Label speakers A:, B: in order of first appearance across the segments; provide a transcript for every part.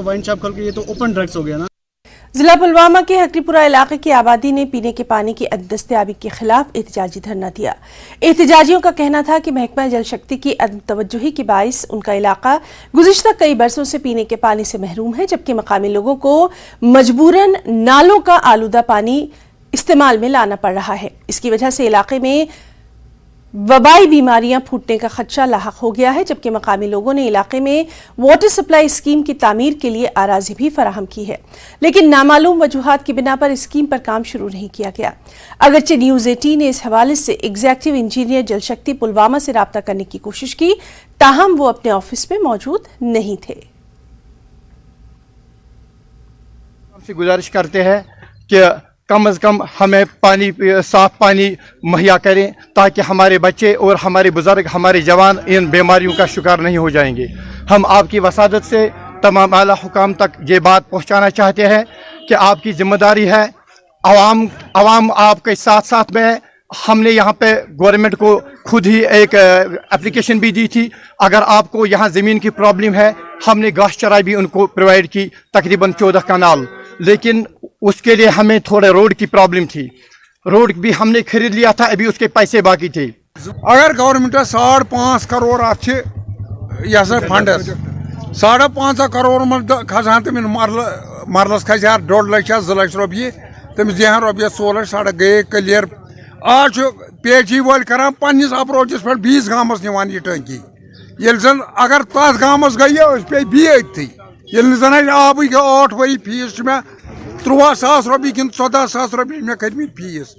A: Wine shop खोल के ये तो ओपन ड्रग्स हो गया ना।
B: जिला पुलवामा के हकरीपुरा इलाके की आबादी ने पीने के पानी की दस्तयाबी के खिलाफ एहतजाजी धरना दिया। एहतजाजियों का कहना था कि महकमा जल शक्ति की अदम तवज्जुही के बाइस उनका इलाका गुज़िश्ता कई बरसों से पीने के पानी से महरूम है, जबकि मकामी लोगों को मजबूरन नालों का आलूदा पानी इस्तेमाल में लाना पड़ रहा है। इसकी वजह से इलाके में वबाई बीमारियां फूटने का खदशा लाहक हो गया है, जबकि मकामी लोगों ने इलाके में वाटर सप्लाई स्कीम की तामीर के लिए आराजी भी फराहम की है, लेकिन नामालूम वजूहात की बिना पर स्कीम पर काम शुरू नहीं किया गया। अगरचे न्यूज़ 18 ने इस हवाले से एग्जीक्यूटिव इंजीनियर जल शक्ति पुलवामा से राब्ता करने की कोशिश की, ताहम वो अपने ऑफिस में मौजूद नहीं थे।
C: हमसे गुजारिश करते हैं कि कम से कम हमें पानी, साफ पानी मुहैया करें ताकि हमारे बच्चे और हमारे बुजुर्ग, हमारे जवान इन बीमारियों का शिकार नहीं हो जाएंगे। हम आपकी वसादत से तमाम आला हुकाम तक ये बात पहुंचाना चाहते हैं कि आपकी जिम्मेदारी है, आवाम आपके साथ साथ में है। हमने यहाँ पे गवर्नमेंट को खुद ही एक एप्लीकेशन भी दी थी। अगर आपको यहाँ ज़मीन की प्रॉब्लम है, हमने घास चराई भी उनको प्रोवाइड की, तकरीबन 14 कनाल, लेकिन उसके लिए हमें थोड़ा रोड की प्रॉब्लम थी। रोड भी हमने खरीद लिया था, अभी उसके पैसे बाकी थे।
D: अगर गवर्नमेंट 5.5 करोड़ फंड 5.5 करोड़ खसान तमिन मरलस खस 1.5 लाख 2 लाख रुपये तमिस दिहन रुपये 16 लाख सड़क गए क्लियर। आज PHE वाल करान पन्निस अप्रोचस पे 20 गामस निवान ये टंकी, येल जन अगर तथ गामस गई पे बी अथी, येल जन आब 8 वरी फीस में 13,000 रुपये कि 14,000 रुपये में खदमित फीस।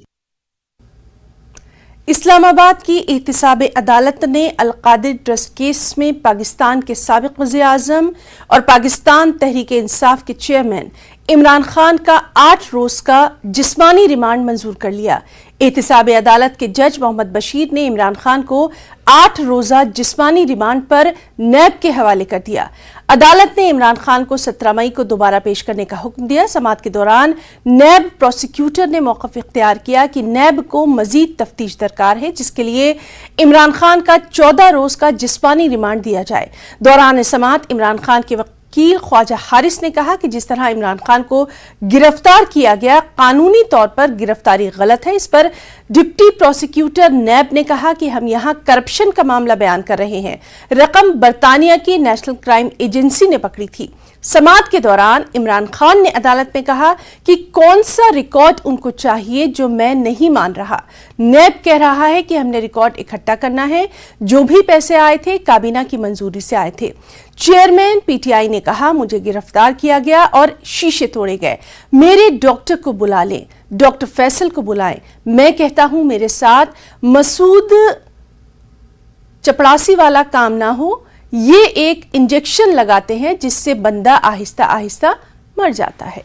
B: इस्लामाबाद की एहतिसाब अदालत ने अल-कादिर ट्रस्ट केस में पाकिस्तान के साबिक वज़ीर-ए-आज़म और पाकिस्तान तहरीक इंसाफ के चेयरमैन इमरान खान का 8 रोज का जिस्मानी रिमांड मंजूर कर लिया। एहतिसाब अदालत के जज मोहम्मद बशीर ने इमरान खान को 8 रोजा जिस्मानी रिमांड पर नैब के हवाले कर दिया। अदालत ने इमरान खान को 17 मई को दोबारा पेश करने का हुक्म दिया। समाअत के दौरान नैब प्रोसिक्यूटर ने मौक़िफ़ इख्तियार किया कि नैब को मजीद तफ्तीश दरकार है, जिसके लिए इमरान खान का 14 रोज का जिस्मानी रिमांड दिया जाए। दौरान समाअत इमरान खान के वकील ख्वाजा हारिस ने कहा कि जिस तरह इमरान खान को गिरफ्तार किया गया, कानूनी तौर पर गिरफ्तारी गलत है। इस पर डिप्टी प्रोसिक्यूटर नैब ने कहा कि हम यहाँ करप्शन का मामला बयान कर रहे हैं, रकम बरतानिया की नेशनल क्राइम एजेंसी ने पकड़ी थी। समाअत के दौरान इमरान खान ने अदालत में कहा कि कौन सा रिकॉर्ड उनको चाहिए जो मैं नहीं मान रहा। नैब कह रहा है कि हमने रिकॉर्ड इकट्ठा करना है, जो भी पैसे आए थे काबीना की मंजूरी से आए थे। चेयरमैन PTI ने कहा मुझे गिरफ्तार किया गया और शीशे तोड़े गए, मेरे डॉक्टर को बुला लें, डॉक्टर फैसल को बुलाएं। मैं कहता हूं मेरे साथ मसूद चपड़ासी वाला काम ना हो। ये एक इंजेक्शन लगाते हैं जिससे बंदा आहिस्ता आहिस्ता मर जाता है।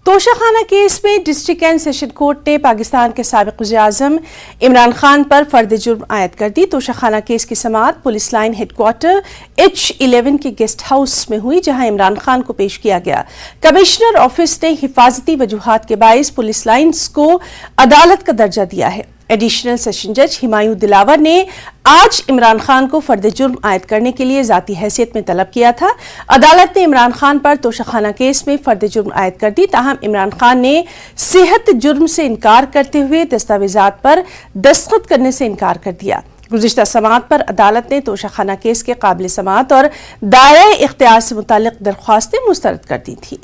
B: तोशाखाना केस में डिस्ट्रिक्ट एंड सेशन कोर्ट ने पाकिस्तान के साबिक वज़ीर-ए-आज़म इमरान खान पर फर्द जुर्म आयद कर दी। तोशाखाना केस की समाअत पुलिस लाइन हेडक्वार्टर H11 के गेस्ट हाउस में हुई, जहां इमरान खान को पेश किया गया। कमिश्नर ऑफिस ने हिफाजती वजूहात के बाइस पुलिस लाइन्स को अदालत का दर्जा दिया है। एडिशनल सेशन जज हिमायू दिलावर ने आज इमरान खान को फर्द जुर्म आयद करने के लिए ज़ाती हैसियत में तलब किया था। अदालत ने इमरान खान पर तोशाखाना केस में फर्द जुर्म आयद कर दी, ताहम इमरान खान ने सेहत जुर्म से इनकार करते हुए दस्तावेजात पर दस्तखत करने से इनकार कर दिया। गुज़िश्ता समाअत पर अदालत ने तोशाखाना केस के काबिल समाअत और दायरे इख्तियार से मुताल्लिक़ दरख्वास्तें मुस्तरद कर दी थी।